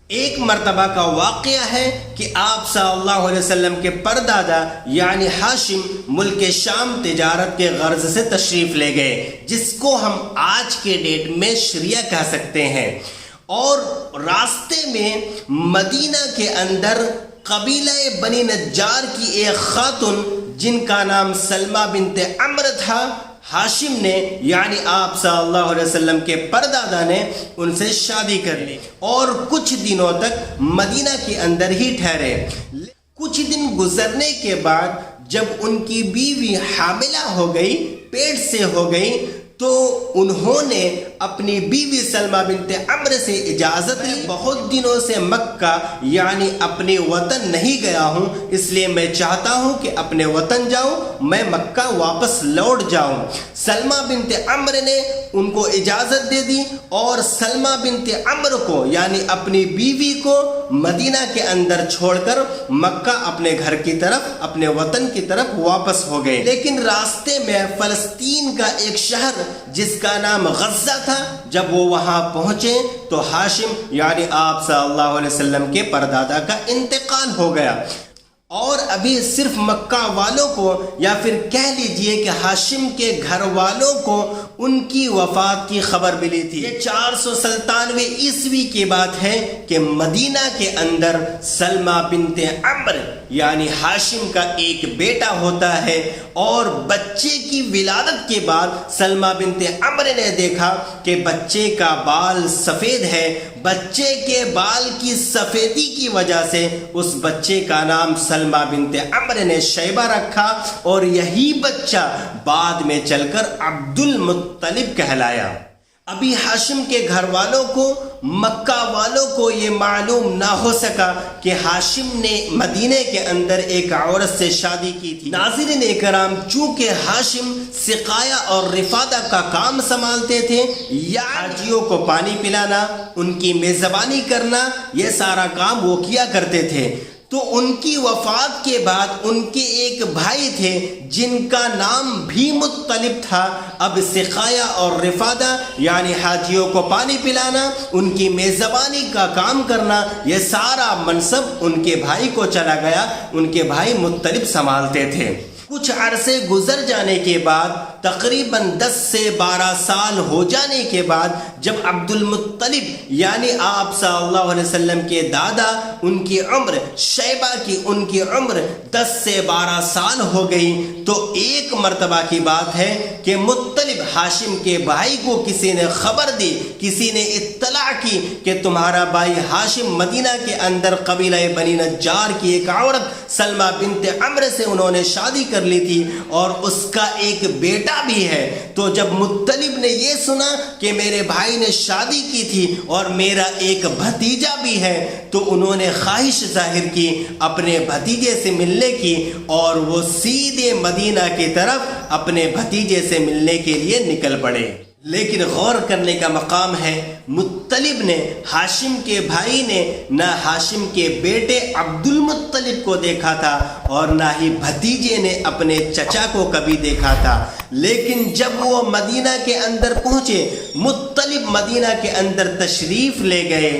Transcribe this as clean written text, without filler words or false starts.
ایک مرتبہ کا واقعہ ہے کہ آپ صلی اللہ علیہ وسلم کے پردادا یعنی ہاشم ملک شام تجارت کے غرض سے تشریف لے گئے، جس کو ہم آج کے ڈیٹ میں شریعہ کہہ سکتے ہیں، اور راستے میں مدینہ کے اندر قبیلہ بنی نجار کی ایک خاتون جن کا نام سلمہ بنت عمرو تھا، ہاشم نے یعنی آپ صلی اللہ علیہ وسلم کے پردادا نے ان سے شادی کر لی اور کچھ دنوں تک مدینہ کے اندر ہی ٹھہرے۔ کچھ دن گزرنے کے بعد جب ان کی بیوی حاملہ ہو گئی، پیٹ سے ہو گئی، تو انہوں نے اپنی بیوی سلمہ بنت عمرو سے اجازت لی، بہت دنوں سے مکہ یعنی اپنے وطن نہیں گیا ہوں، اس لیے میں چاہتا ہوں کہ اپنے وطن جاؤں، میں مکہ واپس لوٹ جاؤں۔ سلمہ بنت عمرو نے ان کو اجازت دے دی اور سلمہ بنت عمرو کو یعنی اپنی بیوی کو مدینہ کے اندر چھوڑ کر مکہ اپنے گھر کی طرف، اپنے وطن کی طرف واپس ہو گئے۔ لیکن راستے میں فلسطین کا ایک شہر جس کا نام غزہ تھا، جب وہ وہاں پہنچے تو ہاشم یعنی آپ صلی اللہ علیہ وسلم کے پردادا کا انتقال ہو گیا، اور ابھی صرف مکہ والوں کو یا پھر کہہ لیجئے کہ ہاشم کے گھر والوں کو ان کی وفات کی خبر ملی تھی۔ یہ 497 عیسوی کی بات ہے کہ مدینہ کے اندر سلمہ بنت عمرو یعنی ہاشم کا ایک بیٹا ہوتا ہے، اور بچے کی ولادت کے بعد سلمہ بنت عمرو نے دیکھا کہ بچے کا بال سفید ہے۔ بچے کے بال کی سفیدی کی وجہ سے اس بچے کا نام سلمہ بنت عمرو نے شیبہ رکھا، اور یہی بچہ بعد میں چل کر عبد المطلب کہلایا۔ ابھی ہاشم کے گھر والوں کو، مکہ والوں کو یہ معلوم نہ ہو سکا کہ ہاشم نے مدینے کے اندر ایک عورت سے شادی کی تھی۔ ناظرین اکرام، چونکہ ہاشم سقایا اور رفادہ کا کام سنبھالتے تھے، یا حاجیوں کو پانی پلانا، ان کی میزبانی کرنا، یہ سارا کام وہ کیا کرتے تھے، تو ان کی وفات کے بعد ان کے ایک بھائی تھے جن کا نام بھی مطلب تھا۔ اب سقایا اور رفادہ یعنی حاجیوں کو پانی پلانا، ان کی میزبانی کا کام کرنا، یہ سارا منصب ان کے بھائی کو چلا گیا، ان کے بھائی مطلب سنبھالتے تھے۔ کچھ عرصے گزر جانے کے بعد، تقریباً 10 سے 12 سال ہو جانے کے بعد، جب عبد المطلب یعنی آپ صلی اللہ علیہ وسلم کے دادا، ان کی عمر شیبہ کی ان کی عمر 10 سے 12 سال ہو گئی، تو ایک مرتبہ کی بات ہے کہ مطلب ہاشم کے بھائی کو کسی نے خبر دی، کسی نے اطلاع کی کہ تمہارا بھائی ہاشم مدینہ کے اندر قبیلہ بنی نجار کی ایک عورت سلمہ بنت عمرو سے انہوں نے شادی کر لی تھی، اور اس کا ایک بیٹا بھی ہے۔ تو جب مطلب نے یہ سنا کہ میرے بھائی نے شادی کی تھی اور میرا ایک بھتیجا بھی ہے، تو انہوں نے خواہش ظاہر کی اپنے بھتیجے سے ملنے کی، اور وہ سیدھے مدینہ کی طرف اپنے بھتیجے سے ملنے کے لیے نکل پڑے۔ لیکن غور کرنے کا مقام ہے، مطلب نے، ہاشم کے بھائی نے نہ ہاشم کے بیٹے عبد المطلب کو دیکھا تھا، اور نہ ہی بھتیجے نے اپنے چچا کو کبھی دیکھا تھا۔ لیکن جب وہ مدینہ کے اندر پہنچے، مطلب مدینہ کے اندر تشریف لے گئے،